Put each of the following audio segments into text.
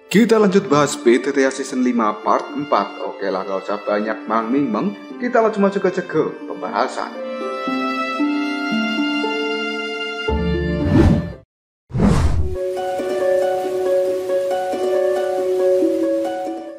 Kita lanjut bahas PTTA Season 5 Part 4. Oke lah, gak usah banyak mang-ming-meng, kita langsung masuk aja ke pembahasan.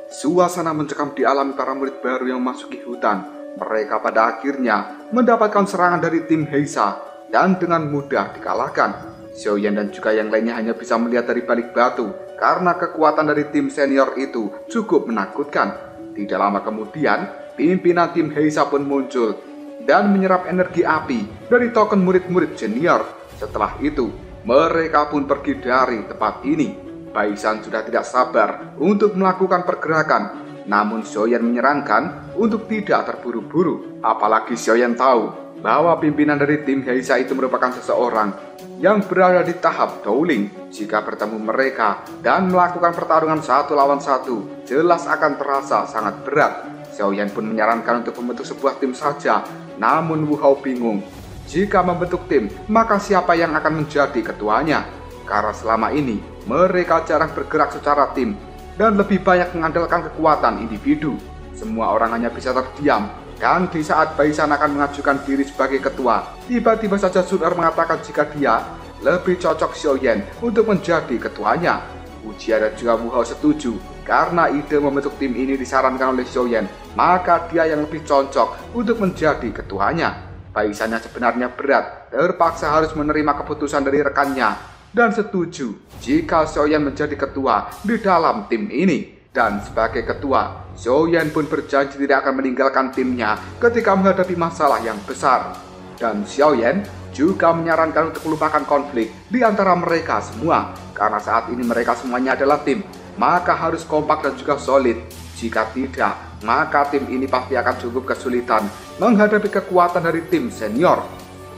Suasana mencekam dialami para murid baru yang memasuki hutan. Mereka pada akhirnya mendapatkan serangan dari tim Heisa dan dengan mudah dikalahkan. Xiaoyan dan juga yang lainnya hanya bisa melihat dari balik batu karena kekuatan dari tim senior itu cukup menakutkan. Tidak lama kemudian, pimpinan tim Heisa pun muncul dan menyerap energi api dari token murid-murid junior. Setelah itu, mereka pun pergi dari tempat ini. Baisan sudah tidak sabar untuk melakukan pergerakan, namun Xiaoyan menyarankan untuk tidak terburu-buru. Apalagi Xiaoyan tahu bahwa pimpinan dari tim Heisa itu merupakan seseorang yang berada di tahap Dowling. Jika bertemu mereka dan melakukan pertarungan satu lawan satu, jelas akan terasa sangat berat. Xiaoyan pun menyarankan untuk membentuk sebuah tim saja, namun Wu Hao bingung. Jika membentuk tim, maka siapa yang akan menjadi ketuanya? Karena selama ini mereka jarang bergerak secara tim dan lebih banyak mengandalkan kekuatan individu. Semua orang hanya bisa terdiam. Dan di saat Baisan akan mengajukan diri sebagai ketua, tiba-tiba saja Sun Er mengatakan jika dia lebih cocok Xiaoyan untuk menjadi ketuanya. Ujia dan juga Wu Hao setuju karena ide membentuk tim ini disarankan oleh Xiaoyan, maka dia yang lebih cocok untuk menjadi ketuanya. Baisan yang sebenarnya berat terpaksa harus menerima keputusan dari rekannya dan setuju jika Xiaoyan menjadi ketua di dalam tim ini. Dan sebagai ketua, Xiaoyan pun berjanji tidak akan meninggalkan timnya ketika menghadapi masalah yang besar. Dan Xiaoyan juga menyarankan untuk melupakan konflik di antara mereka semua. Karena saat ini mereka semuanya adalah tim, maka harus kompak dan juga solid. Jika tidak, maka tim ini pasti akan cukup kesulitan menghadapi kekuatan dari tim senior.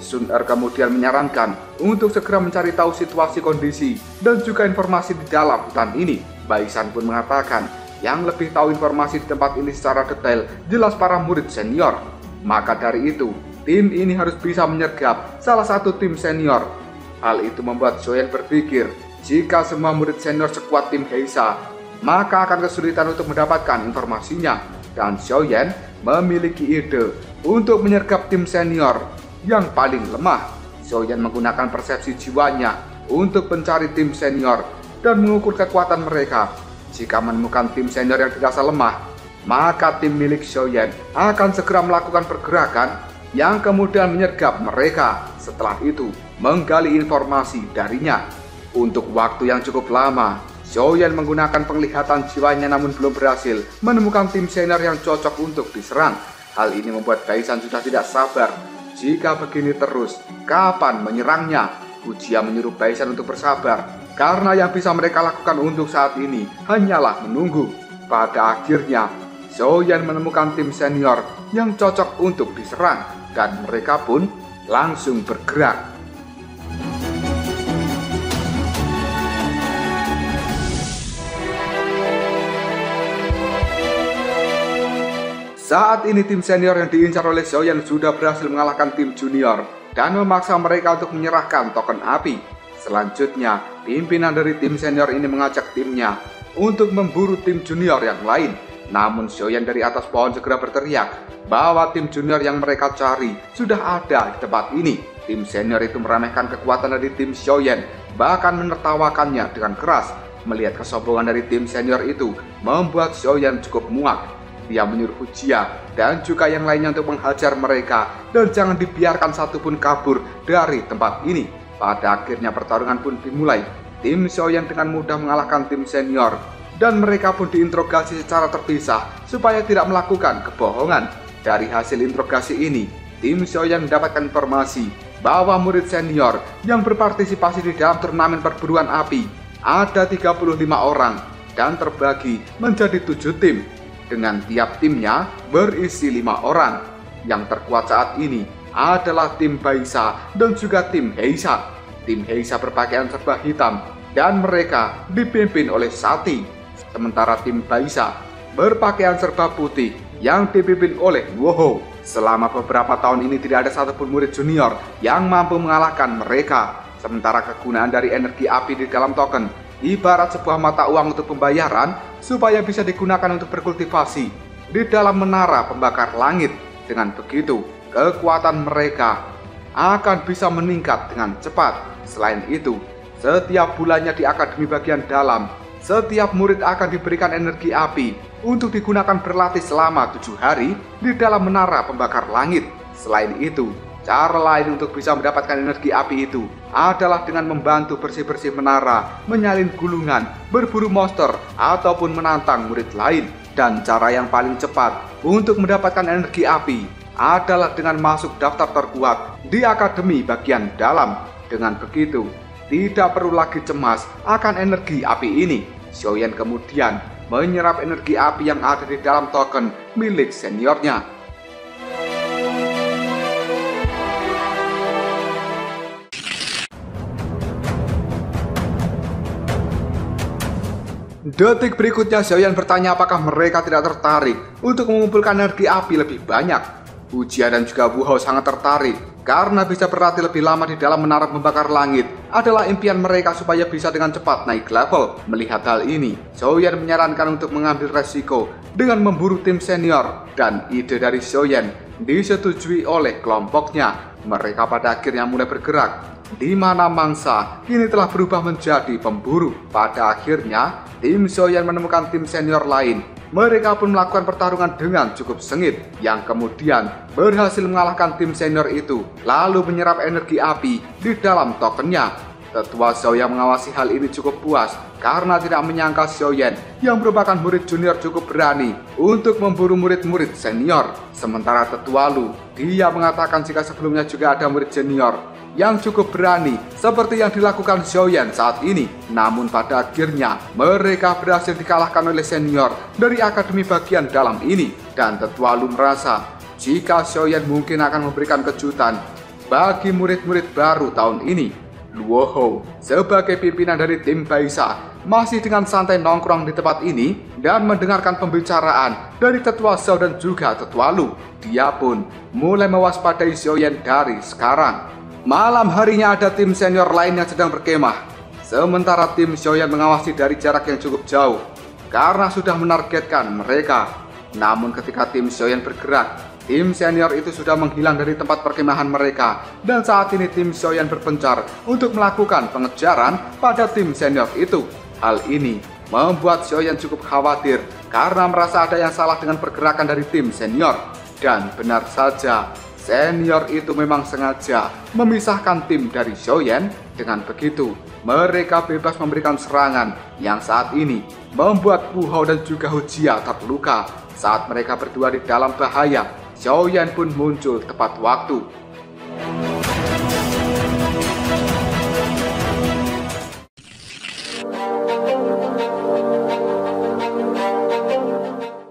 Sun Er kemudian menyarankan untuk segera mencari tahu situasi kondisi dan juga informasi di dalam hutan ini. Baisan pun mengatakan yang lebih tahu informasi di tempat ini secara detail jelas para murid senior. Maka dari itu, tim ini harus bisa menyergap salah satu tim senior. Hal itu membuat Xiaoyan berpikir, jika semua murid senior sekuat tim Heisa, maka akan kesulitan untuk mendapatkan informasinya. Dan Xiaoyan memiliki ide untuk menyergap tim senior yang paling lemah. Xiaoyan menggunakan persepsi jiwanya untuk mencari tim senior dan mengukur kekuatan mereka. Jika menemukan tim senior yang dirasa lemah, maka tim milik Xiaoyan akan segera melakukan pergerakan yang kemudian menyergap mereka. Setelah itu, menggali informasi darinya. Untuk waktu yang cukup lama, Xiaoyan menggunakan penglihatan jiwanya namun belum berhasil menemukan tim senior yang cocok untuk diserang. Hal ini membuat Baisan sudah tidak sabar. Jika begini terus, kapan menyerangnya? Ujia menyuruh Baisan untuk bersabar, karena yang bisa mereka lakukan untuk saat ini hanyalah menunggu. Pada akhirnya, Xiaoyan menemukan tim senior yang cocok untuk diserang, dan mereka pun langsung bergerak. Saat ini tim senior yang diincar oleh Xiaoyan sudah berhasil mengalahkan tim junior dan memaksa mereka untuk menyerahkan token api. Selanjutnya, pimpinan dari tim senior ini mengajak timnya untuk memburu tim junior yang lain. Namun Xiaoyan dari atas pohon segera berteriak bahwa tim junior yang mereka cari sudah ada di tempat ini. Tim senior itu meremehkan kekuatan dari tim Xiaoyan, bahkan menertawakannya dengan keras. Melihat kesombongan dari tim senior itu membuat Xiaoyan cukup muak. Dia menyuruh Ujia dan juga yang lainnya untuk menghajar mereka dan jangan dibiarkan satupun kabur dari tempat ini. Pada akhirnya pertarungan pun dimulai. Tim Xiaoyan dengan mudah mengalahkan tim senior dan mereka pun diinterogasi secara terpisah supaya tidak melakukan kebohongan. Dari hasil interogasi ini, tim Xiaoyan mendapatkan informasi bahwa murid senior yang berpartisipasi di dalam turnamen perburuan api ada 35 orang dan terbagi menjadi 7 tim. Dengan tiap timnya berisi 5 orang. Yang terkuat saat ini adalah tim Baisa dan juga tim Heisa. Tim Heisa berpakaian serba hitam dan mereka dipimpin oleh Sati. Sementara tim Baisa berpakaian serba putih yang dipimpin oleh Wu Hao. Selama beberapa tahun ini tidak ada satupun murid junior yang mampu mengalahkan mereka. Sementara kegunaan dari energi api di dalam token ibarat sebuah mata uang untuk pembayaran supaya bisa digunakan untuk berkultivasi di dalam menara pembakar langit. Dengan begitu, kekuatan mereka akan bisa meningkat dengan cepat. Selain itu, setiap bulannya di Akademi Bagian Dalam, setiap murid akan diberikan energi api untuk digunakan berlatih selama 7 hari di dalam menara pembakar langit. Selain itu, cara lain untuk bisa mendapatkan energi api itu adalah dengan membantu bersih-bersih menara, menyalin gulungan, berburu monster, ataupun menantang murid lain. Dan cara yang paling cepat untuk mendapatkan energi api adalah dengan masuk daftar terkuat di Akademi Bagian Dalam. Dengan begitu, tidak perlu lagi cemas akan energi api ini. Xiaoyan kemudian menyerap energi api yang ada di dalam token milik seniornya. Detik berikutnya Xiaoyan bertanya apakah mereka tidak tertarik untuk mengumpulkan energi api lebih banyak. Ujia dan juga Wu Hao sangat tertarik karena bisa berlatih lebih lama di dalam menara pembakar langit adalah impian mereka supaya bisa dengan cepat naik level. Melihat hal ini, Xiaoyan menyarankan untuk mengambil resiko dengan memburu tim senior, dan ide dari Xiaoyan disetujui oleh kelompoknya. Mereka pada akhirnya mulai bergerak, di mana mangsa kini telah berubah menjadi pemburu. Pada akhirnya, tim Xiaoyan menemukan tim senior lain. Mereka pun melakukan pertarungan dengan cukup sengit, yang kemudian berhasil mengalahkan tim senior itu, lalu menyerap energi api di dalam tokennya. Tetua Xiaoyan mengawasi hal ini cukup puas karena tidak menyangka Xiaoyan yang merupakan murid junior cukup berani untuk memburu murid-murid senior. Sementara Tetua Lu, dia mengatakan jika sebelumnya juga ada murid junior yang cukup berani seperti yang dilakukan Xiaoyan saat ini. Namun pada akhirnya mereka berhasil dikalahkan oleh senior dari Akademi Bagian Dalam ini. Dan Tetua Lu merasa jika Xiaoyan mungkin akan memberikan kejutan bagi murid-murid baru tahun ini. Luo Hou sebagai pimpinan dari tim Baisa masih dengan santai nongkrong di tempat ini dan mendengarkan pembicaraan dari Tetua Xiao dan juga Tetua Lu. Dia pun mulai mewaspadai Xiaoyan dari sekarang. Malam harinya ada tim senior lain yang sedang berkemah, sementara tim Xiaoyan mengawasi dari jarak yang cukup jauh karena sudah menargetkan mereka. Namun ketika tim Xiaoyan bergerak, tim senior itu sudah menghilang dari tempat perkemahan mereka, dan saat ini tim Xiaoyan berpencar untuk melakukan pengejaran pada tim senior itu. Hal ini membuat Xiaoyan cukup khawatir karena merasa ada yang salah dengan pergerakan dari tim senior. Dan benar saja, senior itu memang sengaja memisahkan tim dari Xiaoyan. Dengan begitu, mereka bebas memberikan serangan yang saat ini membuat Wu Hao dan juga Ujia terluka. Saat mereka berdua di dalam bahaya, Xiaoyan pun muncul tepat waktu.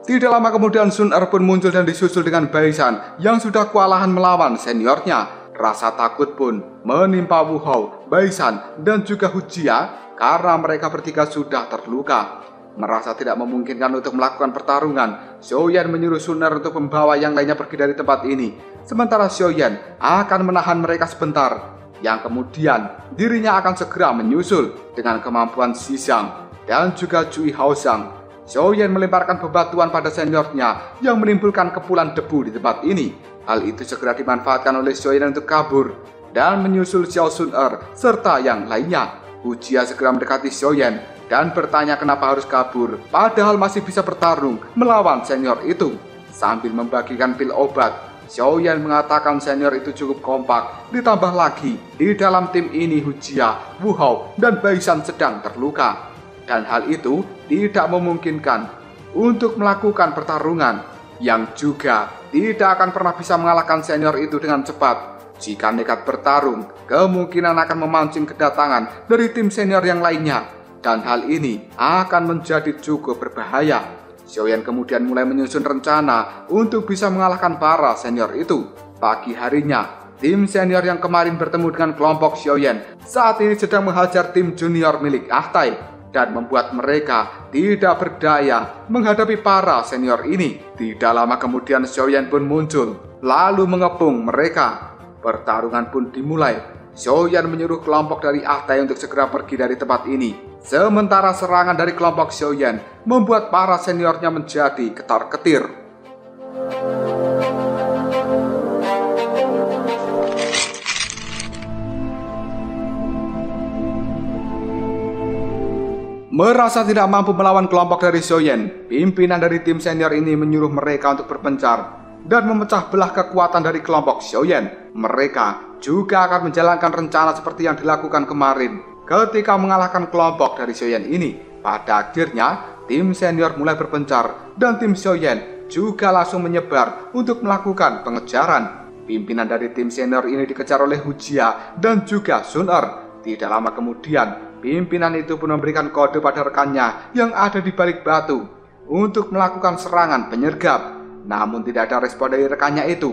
Tidak lama kemudian Sun Er pun muncul dan disusul dengan Baisan yang sudah kewalahan melawan seniornya. Rasa takut pun menimpa Wu Hao, Baisan, dan juga Ujia karena mereka bertiga sudah terluka. Merasa tidak memungkinkan untuk melakukan pertarungan, Xiaoyan menyuruh Sun Er untuk membawa yang lainnya pergi dari tempat ini. Sementara Xiaoyan akan menahan mereka sebentar, yang kemudian dirinya akan segera menyusul dengan kemampuan Xizang dan juga Cui Haozang. Xiaoyan melemparkan bebatuan pada seniornya yang menimbulkan kepulan debu di tempat ini. Hal itu segera dimanfaatkan oleh Xiaoyan untuk kabur dan menyusul Xiao Sun Er serta yang lainnya. Ujia segera mendekati Xiaoyan dan bertanya kenapa harus kabur, padahal masih bisa bertarung melawan senior itu. Sambil membagikan pil obat, Xiaoyan mengatakan senior itu cukup kompak. Ditambah lagi, di dalam tim ini Ujia, Wu Hao, dan Baisan sedang terluka. Dan hal itu tidak memungkinkan untuk melakukan pertarungan, yang juga tidak akan pernah bisa mengalahkan senior itu dengan cepat. Jika nekat bertarung, kemungkinan akan memancing kedatangan dari tim senior yang lainnya, dan hal ini akan menjadi cukup berbahaya. Xiaoyan kemudian mulai menyusun rencana untuk bisa mengalahkan para senior itu. Pagi harinya, tim senior yang kemarin bertemu dengan kelompok Xiaoyan saat ini sedang menghajar tim junior milik Ahtai dan membuat mereka tidak berdaya menghadapi para senior ini. Tidak lama kemudian Xiaoyan pun muncul, lalu mengepung mereka. Pertarungan pun dimulai. Xiaoyan menyuruh kelompok dari Ah Tai untuk segera pergi dari tempat ini. Sementara serangan dari kelompok Xiaoyan membuat para seniornya menjadi ketar-ketir. Merasa tidak mampu melawan kelompok dari Xiaoyan, pimpinan dari tim senior ini menyuruh mereka untuk berpencar dan memecah belah kekuatan dari kelompok Xiaoyan. Mereka juga akan menjalankan rencana seperti yang dilakukan kemarin ketika mengalahkan kelompok dari Xiaoyan ini. Pada akhirnya, tim senior mulai berpencar dan tim Xiaoyan juga langsung menyebar untuk melakukan pengejaran. Pimpinan dari tim senior ini dikejar oleh Hu Jia dan juga Sun Er. Tidak lama kemudian, pimpinan itu pun memberikan kode pada rekannya yang ada di balik batu untuk melakukan serangan penyergap. Namun tidak ada respon dari rekannya itu,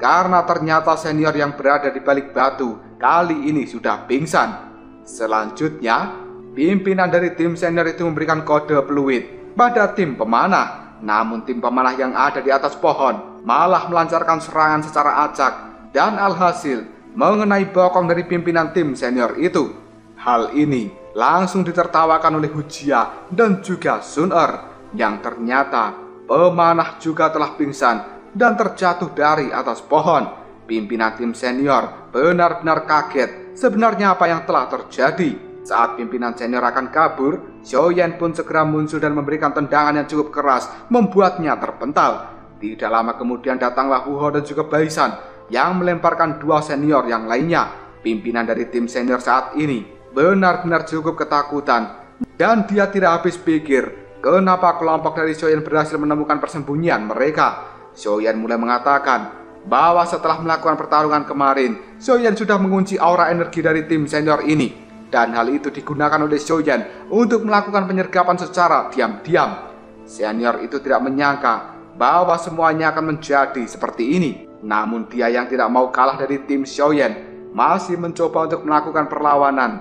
karena ternyata senior yang berada di balik batu kali ini sudah pingsan. Selanjutnya, pimpinan dari tim senior itu memberikan kode peluit pada tim pemanah. Namun tim pemanah yang ada di atas pohon malah melancarkan serangan secara acak dan alhasil mengenai bokong dari pimpinan tim senior itu. Hal ini langsung ditertawakan oleh Hu Jia dan juga Sun Er, yang ternyata pemanah juga telah pingsan dan terjatuh dari atas pohon. Pimpinan tim senior benar-benar kaget sebenarnya apa yang telah terjadi. Saat pimpinan senior akan kabur, Xiaoyan pun segera muncul dan memberikan tendangan yang cukup keras, membuatnya terpental. Tidak lama kemudian datanglah Wu Hao dan juga Baisan yang melemparkan dua senior yang lainnya. Pimpinan dari tim senior saat ini benar-benar cukup ketakutan dan dia tidak habis pikir kenapa kelompok dari Xiaoyan berhasil menemukan persembunyian mereka. Xiaoyan mulai mengatakan bahwa setelah melakukan pertarungan kemarin, Xiaoyan sudah mengunci aura energi dari tim senior ini, dan hal itu digunakan oleh Xiaoyan untuk melakukan penyergapan secara diam-diam. Senior itu tidak menyangka bahwa semuanya akan menjadi seperti ini. Namun dia yang tidak mau kalah dari tim Xiaoyan masih mencoba untuk melakukan perlawanan,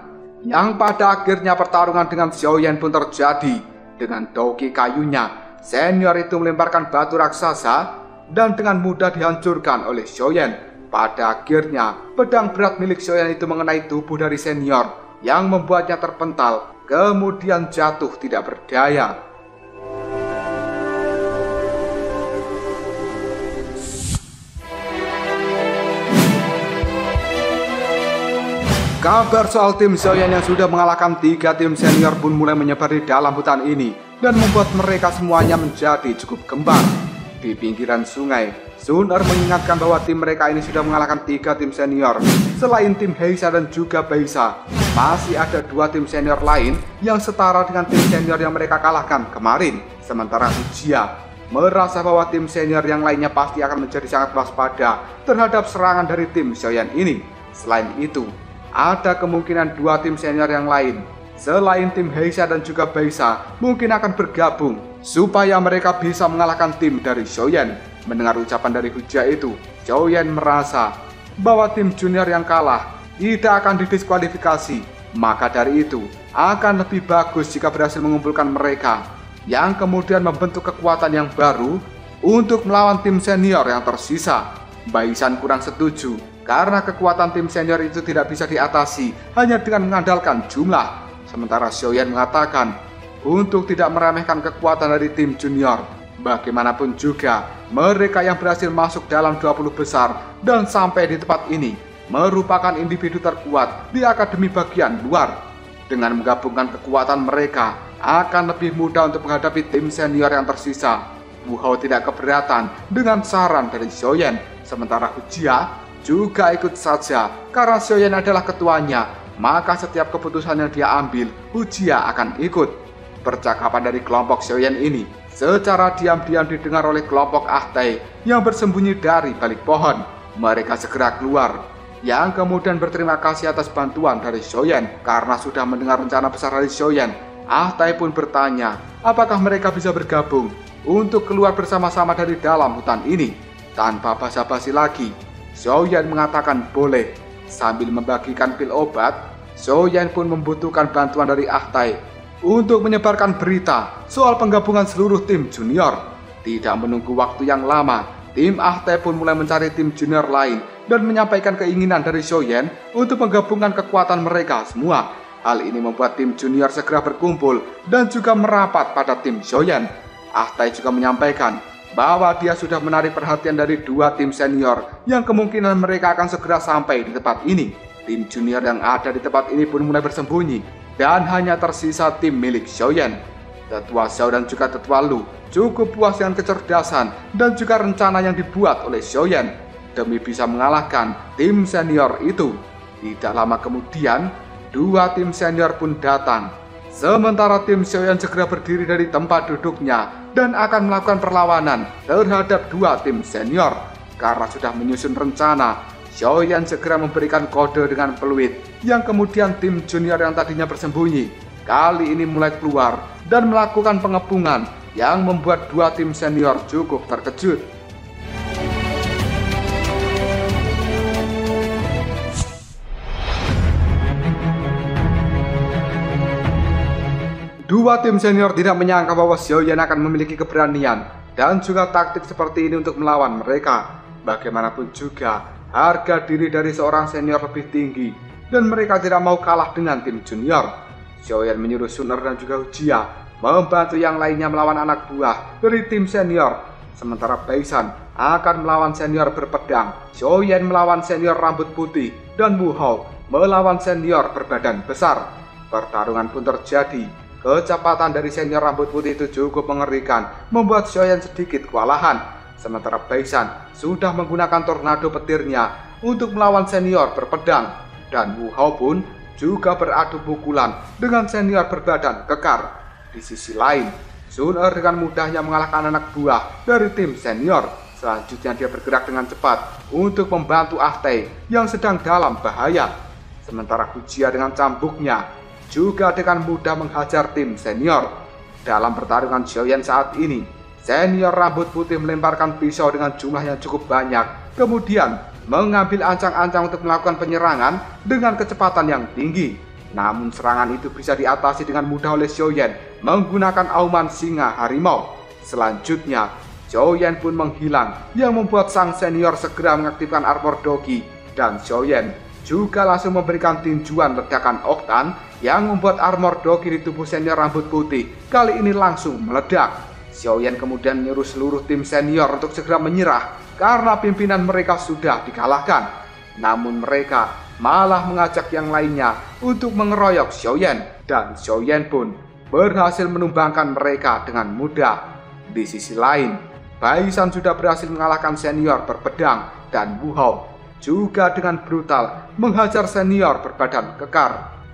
yang pada akhirnya pertarungan dengan Xiaoyan pun terjadi. Dengan doki kayunya, senior itu melemparkan batu raksasa dan dengan mudah dihancurkan oleh Xiaoyan. Pada akhirnya, pedang berat milik Xiaoyan itu mengenai tubuh dari senior yang membuatnya terpental, kemudian jatuh tidak berdaya. Kabar soal tim Xiaoyan yang sudah mengalahkan 3 tim senior pun mulai menyebar di dalam hutan ini dan membuat mereka semuanya menjadi cukup gempar. Di pinggiran sungai, Sun Er mengingatkan bahwa tim mereka ini sudah mengalahkan 3 tim senior. Selain tim Heisa dan juga Baisa, masih ada 2 tim senior lain yang setara dengan tim senior yang mereka kalahkan kemarin. Sementara Hu Jia merasa bahwa tim senior yang lainnya pasti akan menjadi sangat waspada terhadap serangan dari tim Xiaoyan ini. Selain itu, ada kemungkinan 2 tim senior yang lain selain tim Heisa dan juga Baisa mungkin akan bergabung supaya mereka bisa mengalahkan tim dari Xiaoyan. Mendengar ucapan dari Hu Jia itu, Xiaoyan merasa bahwa tim junior yang kalah tidak akan didiskualifikasi. Maka dari itu akan lebih bagus jika berhasil mengumpulkan mereka, yang kemudian membentuk kekuatan yang baru untuk melawan tim senior yang tersisa. Baisan kurang setuju karena kekuatan tim senior itu tidak bisa diatasi hanya dengan mengandalkan jumlah. Sementara Xiaoyan mengatakan untuk tidak meremehkan kekuatan dari tim junior. Bagaimanapun juga, mereka yang berhasil masuk dalam 20 besar dan sampai di tempat ini merupakan individu terkuat di akademi bagian luar. Dengan menggabungkan kekuatan mereka, akan lebih mudah untuk menghadapi tim senior yang tersisa. Wu Hao tidak keberatan dengan saran dari Xiaoyan. Sementara Hu Jia juga ikut saja karena Xiaoyan adalah ketuanya, maka setiap keputusan yang dia ambil, Hu Jia akan ikut. Percakapan dari kelompok Xiaoyan ini secara diam-diam didengar oleh kelompok Ah Tai yang bersembunyi dari balik pohon. Mereka segera keluar, yang kemudian berterima kasih atas bantuan dari Xiaoyan. Karena sudah mendengar rencana besar dari Xiaoyan, Ah Tai pun bertanya apakah mereka bisa bergabung untuk keluar bersama-sama dari dalam hutan ini. Tanpa basa-basi lagi, Xiaoyan mengatakan boleh. Sambil membagikan pil obat, Xiaoyan pun membutuhkan bantuan dari Ah Tai untuk menyebarkan berita soal penggabungan seluruh tim junior. Tidak menunggu waktu yang lama, tim Ah Tai pun mulai mencari tim junior lain dan menyampaikan keinginan dari Xiaoyan untuk menggabungkan kekuatan mereka semua. Hal ini membuat tim junior segera berkumpul dan juga merapat pada tim Xiaoyan. Tai juga menyampaikan bahwa dia sudah menarik perhatian dari dua tim senior yang kemungkinan mereka akan segera sampai di tempat ini. Tim junior yang ada di tempat ini pun mulai bersembunyi dan hanya tersisa tim milik Xiaoyan. Tetua Xiao dan juga Tetua Lu cukup puas dengan kecerdasan dan juga rencana yang dibuat oleh Xiaoyan demi bisa mengalahkan tim senior itu. Tidak lama kemudian, dua tim senior pun datang. Sementara tim Xiaoyan segera berdiri dari tempat duduknya dan akan melakukan perlawanan terhadap dua tim senior. Karena sudah menyusun rencana, Xiaoyan segera memberikan kode dengan peluit yang kemudian tim junior yang tadinya bersembunyi kali ini mulai keluar dan melakukan pengepungan yang membuat dua tim senior cukup terkejut. Dua tim senior tidak menyangka bahwa Xiaoyan akan memiliki keberanian dan juga taktik seperti ini untuk melawan mereka. Bagaimanapun juga, harga diri dari seorang senior lebih tinggi dan mereka tidak mau kalah dengan tim junior. Xiaoyan menyuruh Sun Er dan juga Jia membantu yang lainnya melawan anak buah dari tim senior. Sementara Baisan akan melawan senior berpedang, Xiaoyan melawan senior rambut putih, dan Wu Hao melawan senior berbadan besar. Pertarungan pun terjadi. Kecepatan dari senior rambut putih itu cukup mengerikan, membuat Xiaoyan sedikit kewalahan. Sementara Baisan sudah menggunakan tornado petirnya untuk melawan senior berpedang, dan Wu Hao pun juga beradu pukulan dengan senior berbadan kekar. Di sisi lain, Sun Er dengan mudahnya mengalahkan anak buah dari tim senior. Selanjutnya dia bergerak dengan cepat untuk membantu Tai yang sedang dalam bahaya. Sementara Jia dengan cambuknya juga dengan mudah menghajar tim senior. Dalam pertarungan Xiaoyan saat ini, senior rambut putih melemparkan pisau dengan jumlah yang cukup banyak, kemudian mengambil ancang-ancang untuk melakukan penyerangan dengan kecepatan yang tinggi. Namun serangan itu bisa diatasi dengan mudah oleh Xiaoyan menggunakan auman singa harimau. Selanjutnya, Xiaoyan pun menghilang yang membuat sang senior segera mengaktifkan armor dogi, dan Xiaoyan juga langsung memberikan tinjuan ledakan oktan yang membuat armor dogi di tubuh senior rambut putih kali ini langsung meledak. Xiaoyan kemudian menyuruh seluruh tim senior untuk segera menyerah karena pimpinan mereka sudah dikalahkan. Namun mereka malah mengajak yang lainnya untuk mengeroyok Xiaoyan, dan Xiaoyan pun berhasil menumbangkan mereka dengan mudah. Di sisi lain, Baisan sudah berhasil mengalahkan senior berpedang, dan Wu Hao juga dengan brutal menghajar senior berbadan kekar.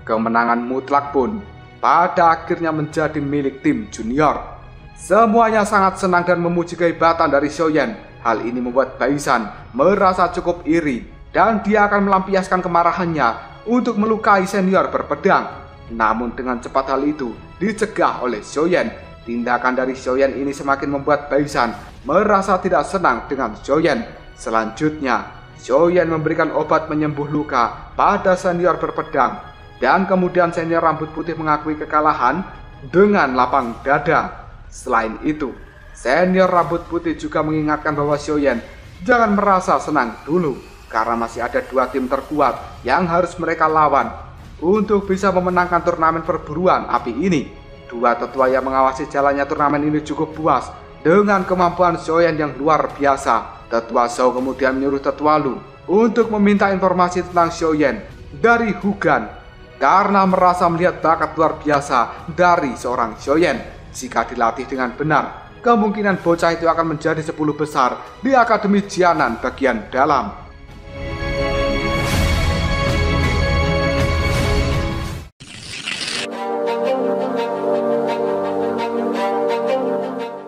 Kemenangan mutlak pun pada akhirnya menjadi milik tim junior. Semuanya sangat senang dan memuji kehebatan dari Xiaoyan. Hal ini membuat Baisan merasa cukup iri dan dia akan melampiaskan kemarahannya untuk melukai senior berpedang. Namun dengan cepat hal itu dicegah oleh Xiaoyan. Tindakan dari Xiaoyan ini semakin membuat Baisan merasa tidak senang dengan Xiaoyan. Selanjutnya, Xiaoyan memberikan obat penyembuh luka pada senior berpedang, dan kemudian senior rambut putih mengakui kekalahan dengan lapang dada. Selain itu, senior rambut putih juga mengingatkan bahwa Xiaoyan jangan merasa senang dulu, karena masih ada dua tim terkuat yang harus mereka lawan untuk bisa memenangkan turnamen perburuan api ini. Dua tetua yang mengawasi jalannya turnamen ini cukup puas dengan kemampuan Xiaoyan yang luar biasa. Tetua Xiao kemudian menyuruh Tetua Lu untuk meminta informasi tentang Xiaoyan dari Hugan, karena merasa melihat bakat luar biasa dari seorang Xiaoyan. Jika dilatih dengan benar, kemungkinan bocah itu akan menjadi 10 besar di Akademi Jianan bagian dalam.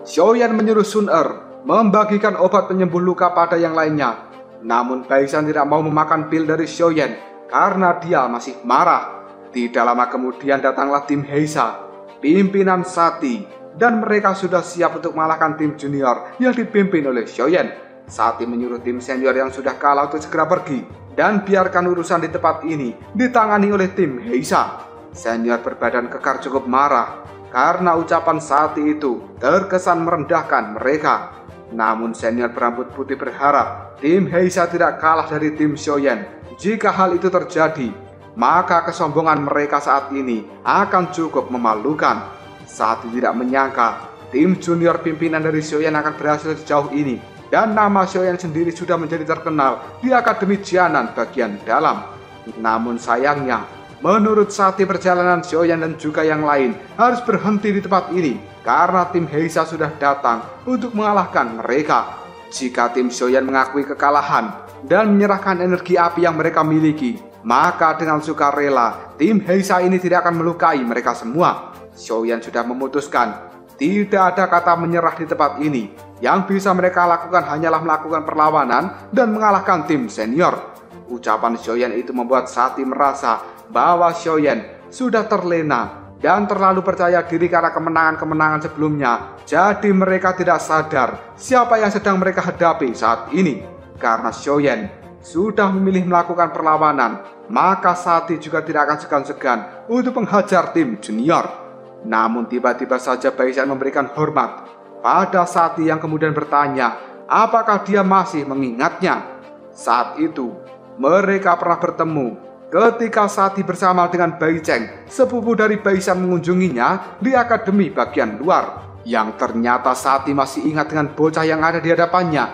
Xiaoyan menyuruh Sun Er membagikan obat penyembuh luka pada yang lainnya. Namun Baisan tidak mau memakan pil dari Xiaoyan karena dia masih marah. Tidak lama kemudian datanglah tim Heisa, pimpinan Sati, dan mereka sudah siap untuk mengalahkan tim junior yang dipimpin oleh Xiaoyan. Sati menyuruh tim senior yang sudah kalah untuk segera pergi dan biarkan urusan di tempat ini ditangani oleh tim Heisa. Senior berbadan kekar cukup marah karena ucapan Sati itu terkesan merendahkan mereka. Namun senior berambut putih berharap tim Heisa tidak kalah dari tim Xiaoyan. Jika hal itu terjadi, maka kesombongan mereka saat ini akan cukup memalukan. Saat tidak menyangka tim junior pimpinan dari Xiaoyan akan berhasil sejauh ini, dan nama Xiaoyan sendiri sudah menjadi terkenal di Akademi Jianan bagian dalam. Namun sayangnya, menurut Sati perjalanan Xiaoyan dan juga yang lain harus berhenti di tempat ini karena tim Heisa sudah datang untuk mengalahkan mereka. Jika tim Xiaoyan mengakui kekalahan dan menyerahkan energi api yang mereka miliki, maka dengan sukarela tim Heisa ini tidak akan melukai mereka semua. Xiaoyan sudah memutuskan tidak ada kata menyerah di tempat ini. Yang bisa mereka lakukan hanyalah melakukan perlawanan dan mengalahkan tim senior. Ucapan Xiaoyan itu membuat Sati merasa bahwa Xiaoyan sudah terlena dan terlalu percaya diri karena kemenangan-kemenangan sebelumnya. Jadi mereka tidak sadar siapa yang sedang mereka hadapi saat ini. Karena Xiaoyan sudah memilih melakukan perlawanan, maka Sati juga tidak akan segan-segan untuk menghajar tim junior. Namun tiba-tiba saja Baisan memberikan hormat pada Sati yang kemudian bertanya apakah dia masih mengingatnya. Saat itu mereka pernah bertemu ketika Sati bersama dengan Bai Cheng, sepupu dari Baisan, mengunjunginya di akademi bagian luar. Yang ternyata Sati masih ingat dengan bocah yang ada di hadapannya,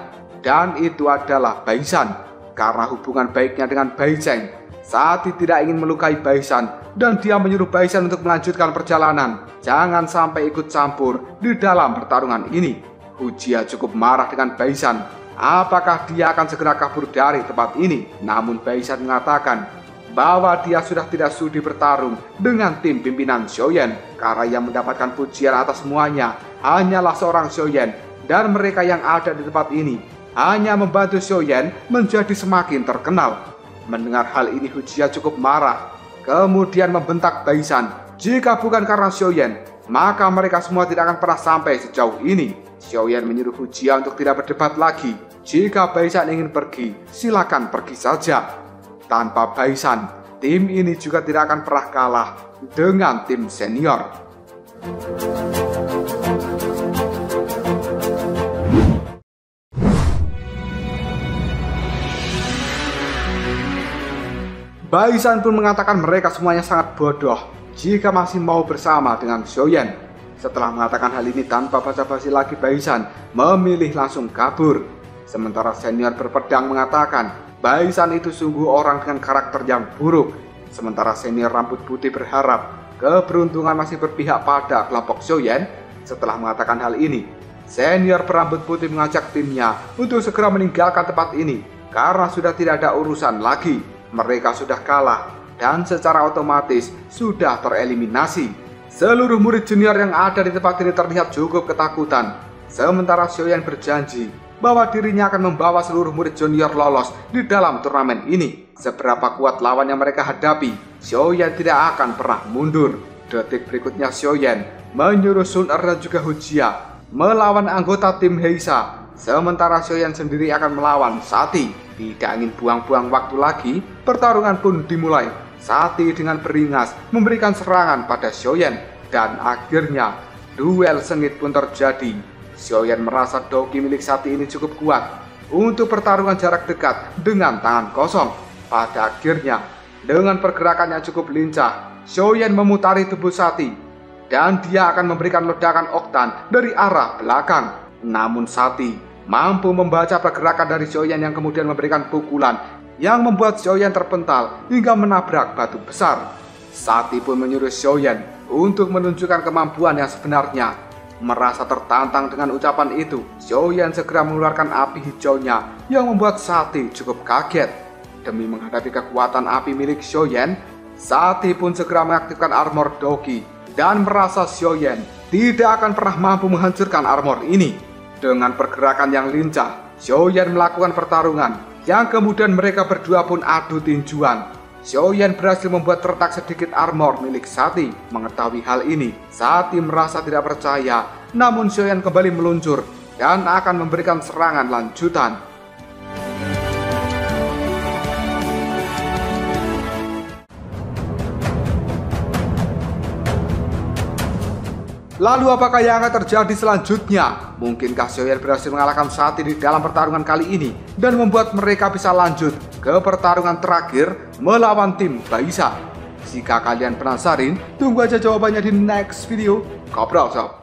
dan itu adalah Baisan. Karena hubungan baiknya dengan Bai Cheng, Sati tidak ingin melukai Baisan, dan dia menyuruh Baisan untuk melanjutkan perjalanan. Jangan sampai ikut campur di dalam pertarungan ini. Hujia cukup marah dengan Baisan. Apakah dia akan segera kabur dari tempat ini? Namun Baisan mengatakan bahwa dia sudah tidak sudi bertarung dengan tim pimpinan Xiaoyan karena yang mendapatkan pujian atas semuanya hanyalah seorang Xiaoyan, dan mereka yang ada di tempat ini hanya membantu Xiaoyan menjadi semakin terkenal. Mendengar hal ini Hujia cukup marah, kemudian membentak Baisan. Jika bukan karena Xiaoyan, maka mereka semua tidak akan pernah sampai sejauh ini. Xiaoyan menyuruh Hujia untuk tidak berdebat lagi. Jika Baisan ingin pergi, silakan pergi saja. Tanpa Baisan, tim ini juga tidak akan pernah kalah dengan tim senior. Baisan pun mengatakan mereka semuanya sangat bodoh jika masih mau bersama dengan Xiaoyan. Setelah mengatakan hal ini tanpa basa-basi lagi, Baisan memilih langsung kabur. Sementara senior berpedang mengatakan Baisan itu sungguh orang dengan karakter yang buruk. Sementara senior rambut putih berharap keberuntungan masih berpihak pada kelompok Xiaoyan. Setelah mengatakan hal ini, senior berambut putih mengajak timnya untuk segera meninggalkan tempat ini karena sudah tidak ada urusan lagi. Mereka sudah kalah dan secara otomatis sudah tereliminasi. Seluruh murid junior yang ada di tempat ini terlihat cukup ketakutan. Sementara Xiaoyan berjanji bahwa dirinya akan membawa seluruh murid junior lolos di dalam turnamen ini. Seberapa kuat lawan yang mereka hadapi, Xiaoyan tidak akan pernah mundur. Detik berikutnya Xiaoyan menyuruh Sun Er dan juga Hujia melawan anggota tim Heisa. Sementara Xiaoyan sendiri akan melawan Sati. Tidak ingin buang-buang waktu lagi, pertarungan pun dimulai. Sati dengan beringas memberikan serangan pada Xiaoyan, dan akhirnya duel sengit pun terjadi. Xiaoyan merasa doki milik Sati ini cukup kuat untuk pertarungan jarak dekat dengan tangan kosong. Pada akhirnya, dengan pergerakan yang cukup lincah, Xiaoyan memutari tubuh Sati dan dia akan memberikan ledakan oktan dari arah belakang. Namun Sati mampu membaca pergerakan dari Xiaoyan yang kemudian memberikan pukulan yang membuat Xiaoyan terpental hingga menabrak batu besar. Sati pun menyuruh Xiaoyan untuk menunjukkan kemampuan yang sebenarnya. Merasa tertantang dengan ucapan itu, Xiaoyan segera mengeluarkan api hijaunya yang membuat Sati cukup kaget. Demi menghadapi kekuatan api milik Xiaoyan, Sati pun segera mengaktifkan armor Doki dan merasa Xiaoyan tidak akan pernah mampu menghancurkan armor ini. Dengan pergerakan yang lincah, Xiaoyan melakukan pertarungan yang kemudian mereka berdua pun adu tinjuan. Xiaoyan berhasil membuat retak sedikit armor milik Sati. Mengetahui hal ini, Sati merasa tidak percaya, namun Xiaoyan kembali meluncur dan akan memberikan serangan lanjutan. Lalu apakah yang akan terjadi selanjutnya? Mungkinkah Xiaoyan berhasil mengalahkan Sati di dalam pertarungan kali ini dan membuat mereka bisa lanjut ke pertarungan terakhir melawan tim Baisa? Jika kalian penasaran, tunggu aja jawabannya di next video. Kopral Sob.